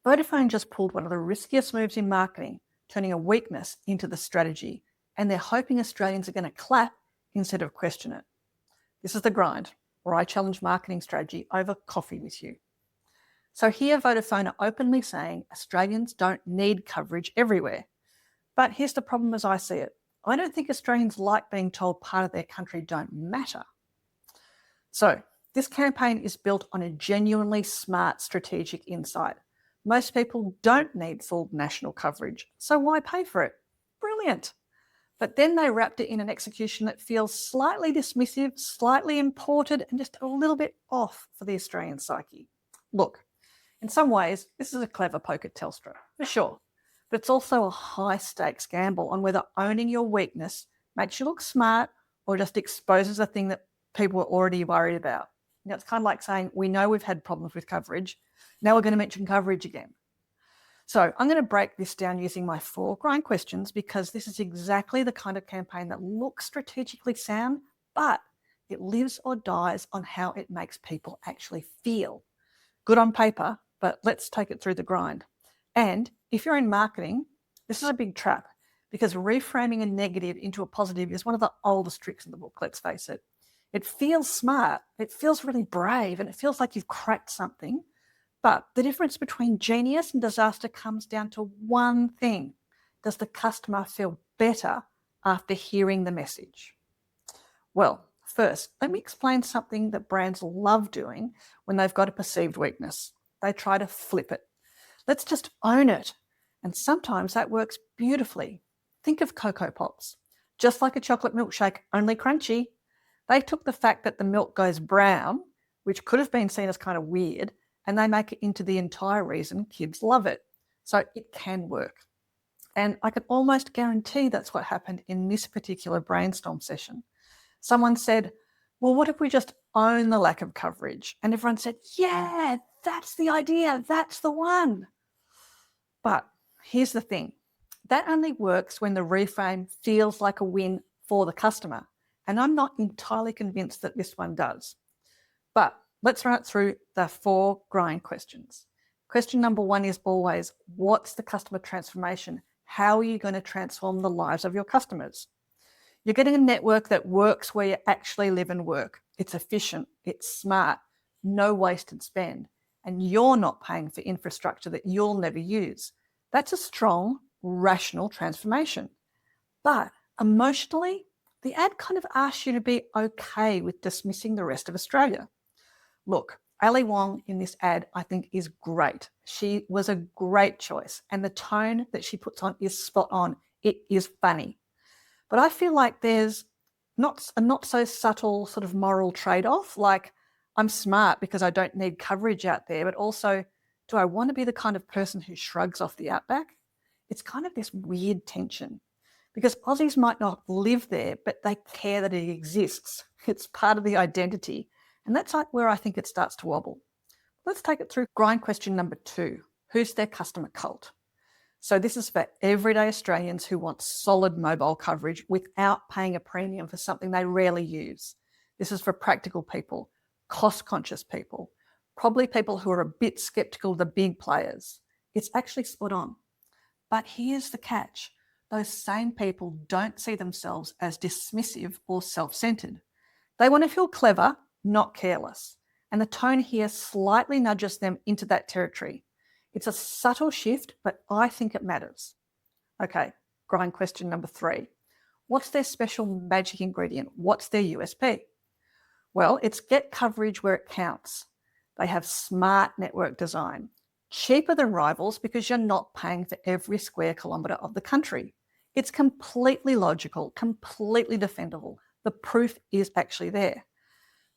Vodafone just pulled one of the riskiest moves in marketing, turning a weakness into the strategy, and they're hoping Australians are going to clap instead of question it. This is The Grind, where I challenge marketing strategy over coffee with you. So here Vodafone are openly saying Australians don't need coverage everywhere. But here's the problem as I see it. I don't think Australians like being told part of their country don't matter. So this campaign is built on a genuinely smart strategic insight. Most people don't need full national coverage, so why pay for it? Brilliant. But then they wrapped it in an execution that feels slightly dismissive, slightly imported, and just a little bit off for the Australian psyche. Look, in some ways, this is a clever poke at Telstra, for sure. But it's also a high-stakes gamble on whether owning your weakness makes you look smart or just exposes a thing that people are already worried about. You know, it's kind of like saying, we know we've had problems with coverage, now we're going to mention coverage again. So I'm going to break this down using my 4 grind questions because this is exactly the kind of campaign that looks strategically sound, but it lives or dies on how it makes people actually feel. Good on paper, but let's take it through the grind. And if you're in marketing, this is a big trap because reframing a negative into a positive is one of the oldest tricks in the book, let's face it. It feels smart, it feels really brave, and it feels like you've cracked something. But the difference between genius and disaster comes down to one thing. Does the customer feel better after hearing the message? Well, first, let me explain something that brands love doing when they've got a perceived weakness. They try to flip it. Let's just own it. And sometimes that works beautifully. Think of Cocoa Pops. Just like a chocolate milkshake, only crunchy. They took the fact that the milk goes brown, which could have been seen as kind of weird, and they make it into the entire reason kids love it. So it can work. And I can almost guarantee that's what happened in this particular brainstorm session. Someone said, well, what if we just own the lack of coverage? And everyone said, yeah, that's the idea, that's the one. But here's the thing. That only works when the reframe feels like a win for the customer. And I'm not entirely convinced that this one does. But let's run it through the 4 grind questions. Question number 1 is always, what's the customer transformation? How are you going to transform the lives of your customers? You're getting a network that works where you actually live and work. It's efficient, it's smart, no wasted spend, and you're not paying for infrastructure that you'll never use. That's a strong, rational transformation. But emotionally, the ad kind of asks you to be okay with dismissing the rest of Australia. Look, Ali Wong in this ad, I think, is great. She was a great choice, and the tone that she puts on is spot on. It is funny. But I feel like there's a not so subtle sort of moral trade-off, like I'm smart because I don't need coverage out there, but also, do I want to be the kind of person who shrugs off the outback? It's kind of this weird tension because Aussies might not live there, but they care that it exists. It's part of the identity. And that's like where I think it starts to wobble. Let's take it through grind question number 2. Who's their customer cult? So this is for everyday Australians who want solid mobile coverage without paying a premium for something they rarely use. This is for practical people, cost-conscious people, probably people who are a bit sceptical of the big players. It's actually spot on. But here's the catch. Those same people don't see themselves as dismissive or self-centered. They want to feel clever, not careless. And the tone here slightly nudges them into that territory. It's a subtle shift, but I think it matters. Okay, grind question number 3. What's their special magic ingredient? What's their USP? Well, it's get coverage where it counts. They have smart network design, cheaper than rivals because you're not paying for every square kilometre of the country. It's completely logical, completely defendable. The proof is actually there.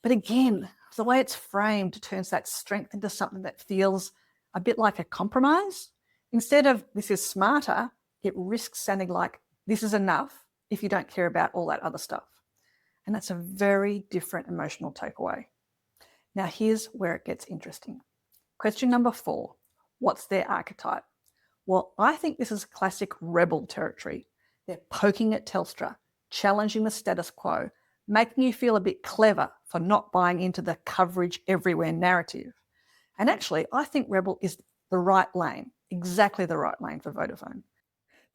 But again, the way it's framed turns that strength into something that feels a bit like a compromise. Instead of this is smarter, it risks sounding like this is enough if you don't care about all that other stuff. And that's a very different emotional takeaway. Now here's where it gets interesting. Question number 4, what's their archetype? Well, I think this is classic rebel territory. They're poking at Telstra, challenging the status quo, making you feel a bit clever for not buying into the coverage everywhere narrative. And actually, I think rebel is the right lane, exactly the right lane for Vodafone.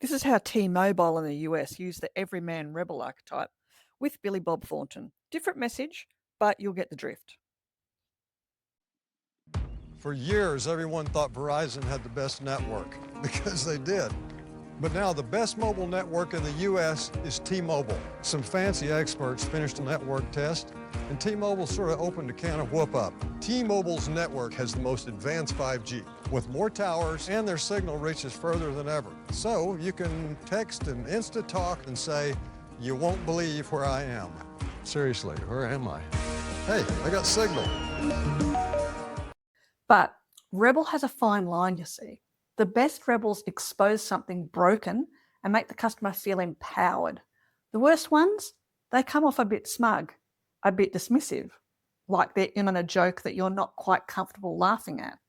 This is how T-Mobile in the US used the everyman rebel archetype with Billy Bob Thornton. Different message, but you'll get the drift. For years, everyone thought Verizon had the best network, because they did. But now the best mobile network in the U.S. is T-Mobile. Some fancy experts finished a network test, and T-Mobile sort of opened a can of whoop-up. T-Mobile's network has the most advanced 5G, with more towers, and their signal reaches further than ever. So you can text and Insta-talk and say, "You won't believe where I am." Seriously, where am I? Hey, I got signal. But rebel has a fine line, you see. The best rebels expose something broken and make the customer feel empowered. The worst ones, they come off a bit smug, a bit dismissive, like they're in on a joke that you're not quite comfortable laughing at.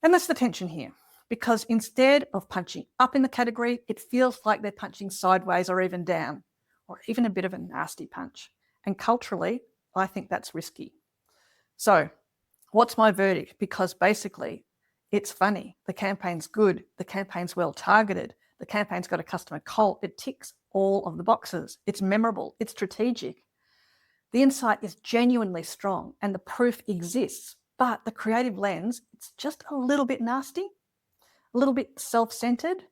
And that's the tension here, because instead of punching up in the category, it feels like they're punching sideways or even down, or even a bit of a nasty punch. And culturally, I think that's risky. So, what's my verdict? Because basically, it's funny. The campaign's good. The campaign's well targeted. The campaign's got a customer cult. It ticks all of the boxes. It's memorable. It's strategic. The insight is genuinely strong and the proof exists. But the creative lens, it's just a little bit nasty, a little bit self-centered.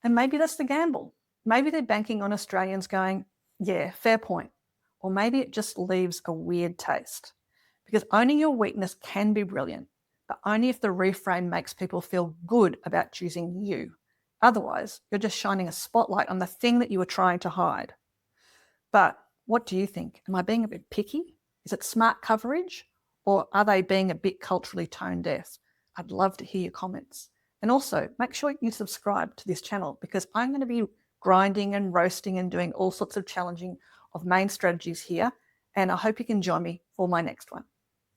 And maybe that's the gamble. Maybe they're banking on Australians going, yeah, fair point. Or maybe it just leaves a weird taste. Because owning your weakness can be brilliant, but only if the reframe makes people feel good about choosing you. Otherwise, you're just shining a spotlight on the thing that you were trying to hide. But what do you think? Am I being a bit picky? Is it smart coverage? Or are they being a bit culturally tone deaf? I'd love to hear your comments. And also, make sure you subscribe to this channel because I'm going to be grinding and roasting and doing all sorts of challenging of main strategies here. And I hope you can join me for my next one.